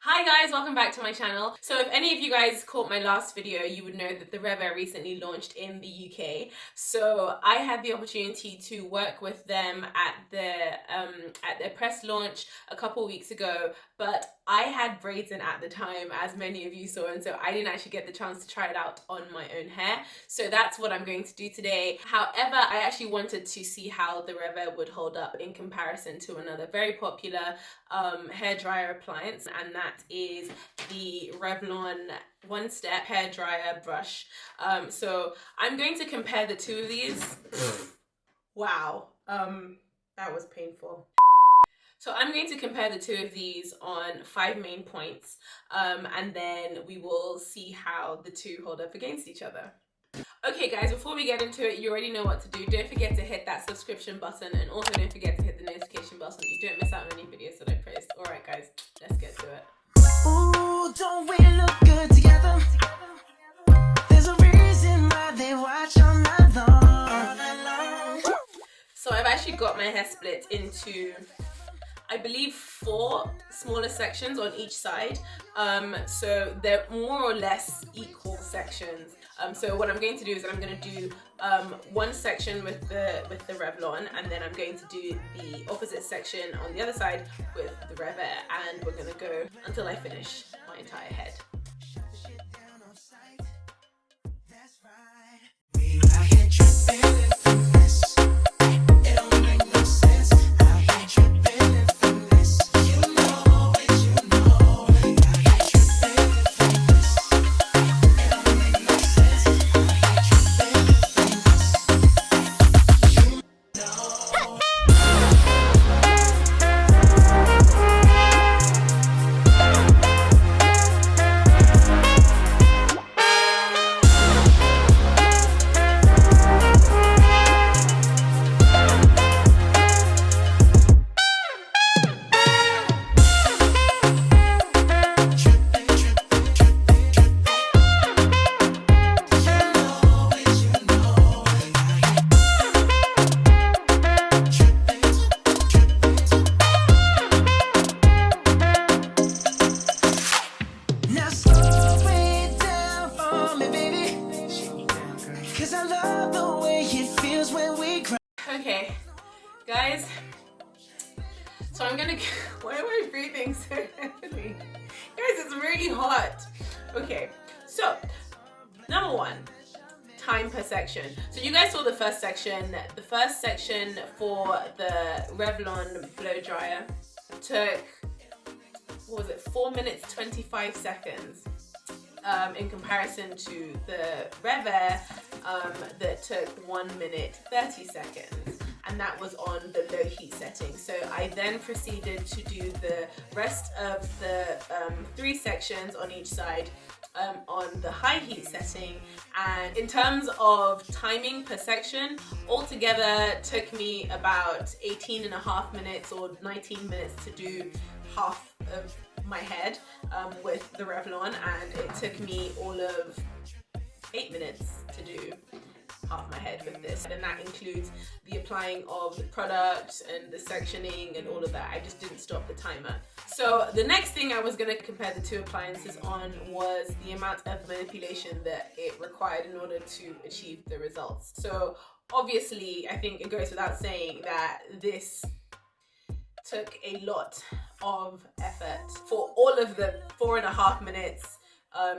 Hi guys, welcome back to my channel. So if any of you guys caught my last video, you would know that the RevAir recently launched in the UK. So I had the opportunity to work with them at their press launch a couple weeks ago, but I had braids in at the time, as many of you saw, and so I didn't actually get the chance to try it out on my own hair. So that's what I'm going to do today. However, I actually wanted to see how the RevAir would hold up in comparison to another very popular hair dryer appliance, and that is the Revlon One Step hair dryer brush. So I'm going to compare the two of these. Wow, that was painful. So I'm going to compare the two of these on 5 main points, and then we will see how the two hold up against each other. Okay guys, before we get into it, you already know what to do. Don't forget to hit that subscription button, and also don't forget to hit the notification bell so that you don't miss out on any videos that I post. Alright guys, let's get to it. Ooh, don't we look good together? There's a reason why they watch all night long. So I've actually got my hair split into, I believe, 4 smaller sections on each side. So they're more or less equal sections. So what I'm going to do is I'm going to do one section with the Revlon, and then I'm going to do the opposite section on the other side with the RevAir, and we're going to go until I finish my entire head. Okay, guys, so I'm gonna, why am I breathing so heavily? Guys, it's really hot. Okay, so, number 1, time per section. So you guys saw the first section. The first section for the Revlon blow dryer took, what was it, 4 minutes 25 seconds. In comparison to the RevAir that took 1 minute 30 seconds, and that was on the low heat setting. So I then proceeded to do the rest of the 3 sections on each side on the high heat setting, and in terms of timing per section, altogether took me about 18.5 minutes or 19 minutes to do half of my head with the Revlon, and it took me all of 8 minutes to do half my head with this, and that includes the applying of the product and the sectioning and all of that. I just didn't stop the timer. So the next thing I was going to compare the two appliances on was the amount of manipulation that it required in order to achieve the results. So obviously I think it goes without saying that this took a lot of effort. For all of the 4.5 minutes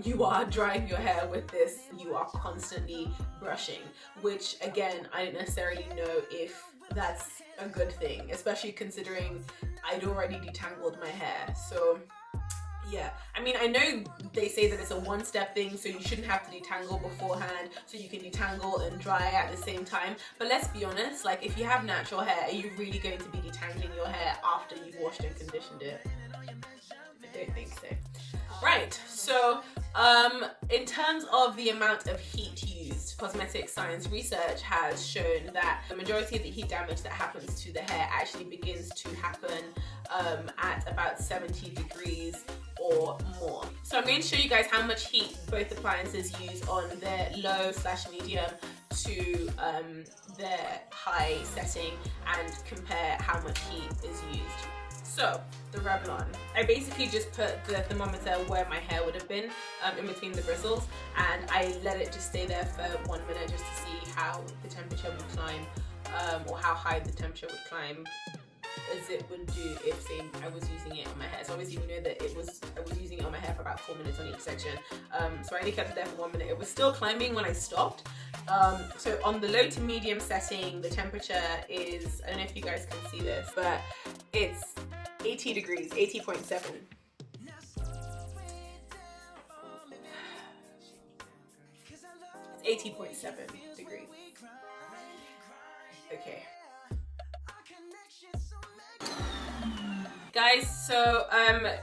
you are drying your hair with this, you are constantly brushing, which again, I don't necessarily know if that's a good thing, especially considering I'd already detangled my hair. So yeah, I mean, I know they say that it's a one-step thing, so you shouldn't have to detangle beforehand, so you can detangle and dry at the same time. But let's be honest, like, if you have natural hair, are you really going to be detangling your hair after you've washed and conditioned it? I don't think so. Right, so in terms of the amount of heat used, cosmetic science research has shown that the majority of the heat damage that happens to the hair actually begins to happen at about 70 degrees or more. So I'm going to show you guys how much heat both appliances use on their low/medium to their high setting, and compare how much heat is used. So, the Revlon. I basically just put the thermometer where my hair would have been, in between the bristles, and I let it just stay there for 1 minute just to see how the temperature would climb, or how high the temperature would climb as it would do if, say, I was using it on my hair. So obviously we know that I was using it on my hair for about 4 minutes on each section. So I only kept it there for 1 minute. It was still climbing when I stopped. So on the low to medium setting, the temperature is, I don't know if you guys can see this, but it's 80 degrees, 80.7. It's 80.7 degrees. Okay. Guys, so I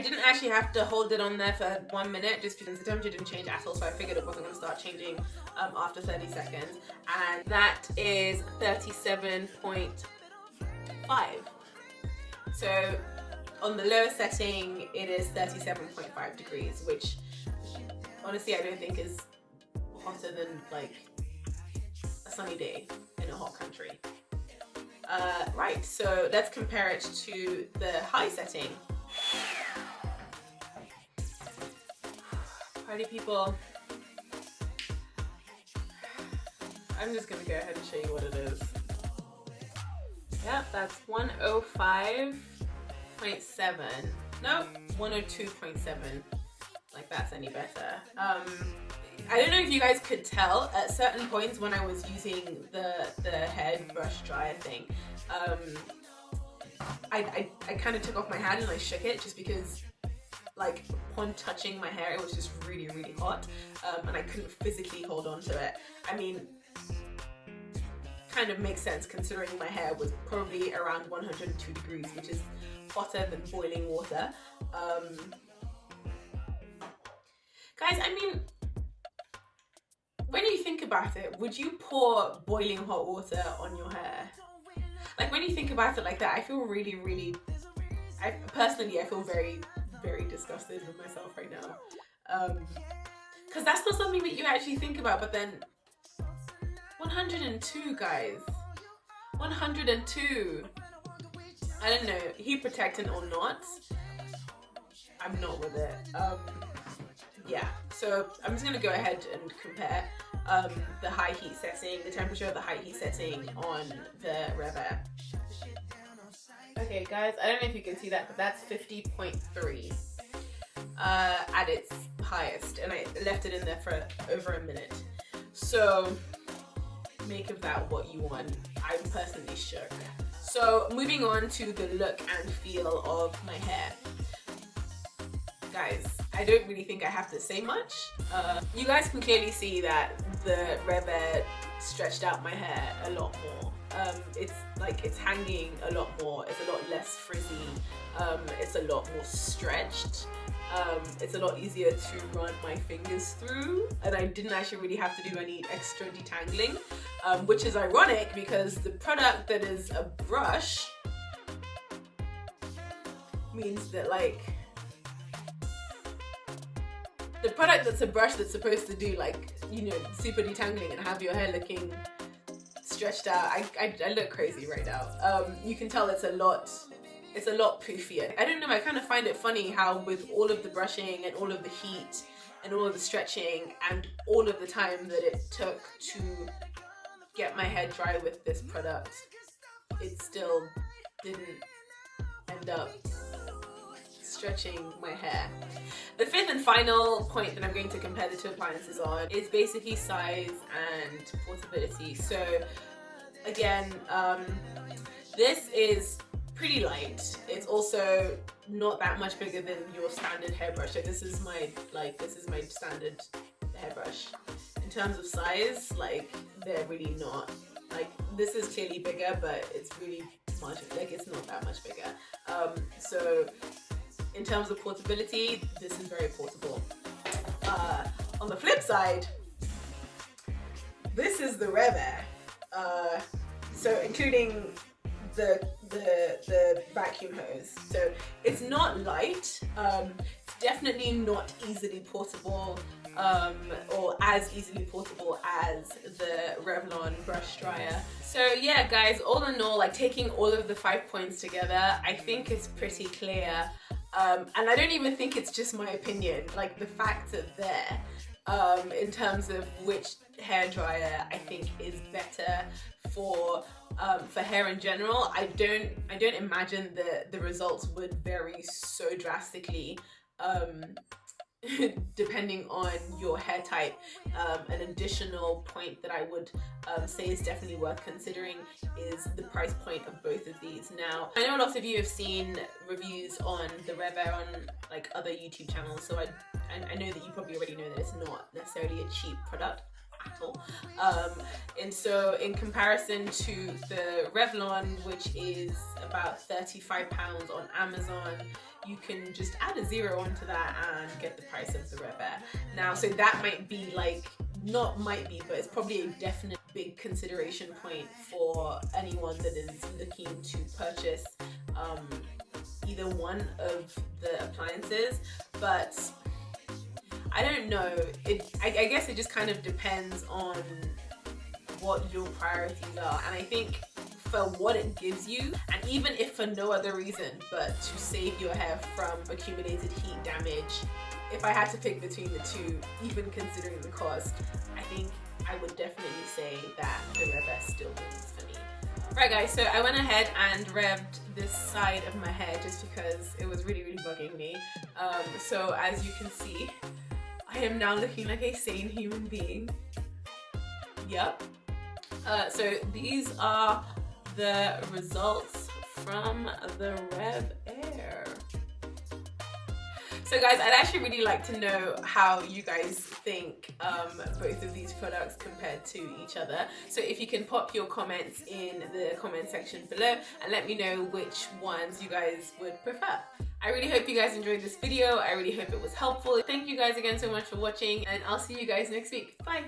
didn't actually have to hold it on there for 1 minute just because the temperature didn't change at all, so I figured it wasn't going to start changing after 30 seconds, and that is 37.5. So on the lower setting it is 37.5 degrees, which honestly I don't think is hotter than like a sunny day in a hot country. Right, so let's compare it to the high setting. Party people, I'm just gonna go ahead and show you what it is. Yep, that's 105.7. No, 102.7. Like that's any better. I don't know if you guys could tell at certain points when I was using the head brush dryer thing. I kind of took off my hand and I shook it just because, like, upon touching my hair it was just really, really hot, and I couldn't physically hold on to it. I mean, kind of makes sense considering my hair was probably around 102 degrees, which is hotter than boiling water. Guys, I mean, when you think about it, would you pour boiling hot water on your hair? Like, when you think about it like that, I feel really, really, personally, I feel very, very disgusted with myself right now. Because that's not something that you actually think about, but then 102, guys. 102. I don't know, heat protectant or not, I'm not with it. Yeah, so I'm just gonna go ahead and compare the high heat setting, the temperature of the high heat setting on the RevAir. Okay guys, I don't know if you can see that, but that's 50.3 at its highest, and I left it in there for over a minute. So make of that what you want. I'm personally shook. So moving on to the look and feel of my hair. Guys, I don't really think I have to say much. You guys can clearly see that the RevAir stretched out my hair a lot more. It's hanging a lot more, it's a lot less frizzy, it's a lot more stretched. It's a lot easier to run my fingers through, and I didn't actually really have to do any extra detangling, which is ironic because the product that is a brush means that, like, the product that's a brush that's supposed to do, like, you know, super detangling and have your hair looking stretched out. I look crazy right now. You can tell it's a lot poofier. I don't know, I kind of find it funny how with all of the brushing and all of the heat and all of the stretching and all of the time that it took to get my hair dry with this product, it still didn't end up stretching my hair. The fifth and final point that I'm going to compare the two appliances on is basically size and portability. So again, this is pretty light. It's also not that much bigger than your standard hairbrush. So this is my standard hairbrush. In terms of size, like, they're really not, like, this is clearly bigger, but it's really much, like, it's not that much bigger. So in terms of portability, this is very portable. On the flip side, this is the RevAir. So including the vacuum hose. So it's not light, it's definitely not easily portable, or as easily portable as the Revlon brush dryer. So yeah guys, all in all, like taking all of the 5 points together, I think it's pretty clear, and I don't even think it's just my opinion, like the facts are there, in terms of which hair dryer I think is better for hair in general. I don't imagine that the results would vary so drastically depending on your hair type. An additional point that I would say is definitely worth considering is the price point of both of these. Now, I know a lot of you have seen reviews on the RevAir on like other YouTube channels, so I know that you probably already know that it's not necessarily a cheap product at all. And so in comparison to the Revlon, which is about £35 on Amazon, you can just add a 0 onto that and get the price of the RevAir. Now, so that might be like, not might be, but it's probably a definite big consideration point for anyone that is looking to purchase either one of the appliances. But I don't know, I guess it just kind of depends on what your priorities are, and I think for what it gives you, and even if for no other reason but to save your hair from accumulated heat damage, if I had to pick between the two, even considering the cost, I think I would definitely say that the RevAir still wins for me. Right guys, so I went ahead and revved this side of my hair just because it was really bugging me. So as you can see, I am now looking like a sane human being. Yep. So these are the results from the RevAir. So guys, I'd actually really like to know how you guys think both of these products compared to each other. So if you can pop your comments in the comment section below and let me know which ones you guys would prefer. I really hope you guys enjoyed this video. I really hope it was helpful. Thank you guys again so much for watching, and I'll see you guys next week. Bye.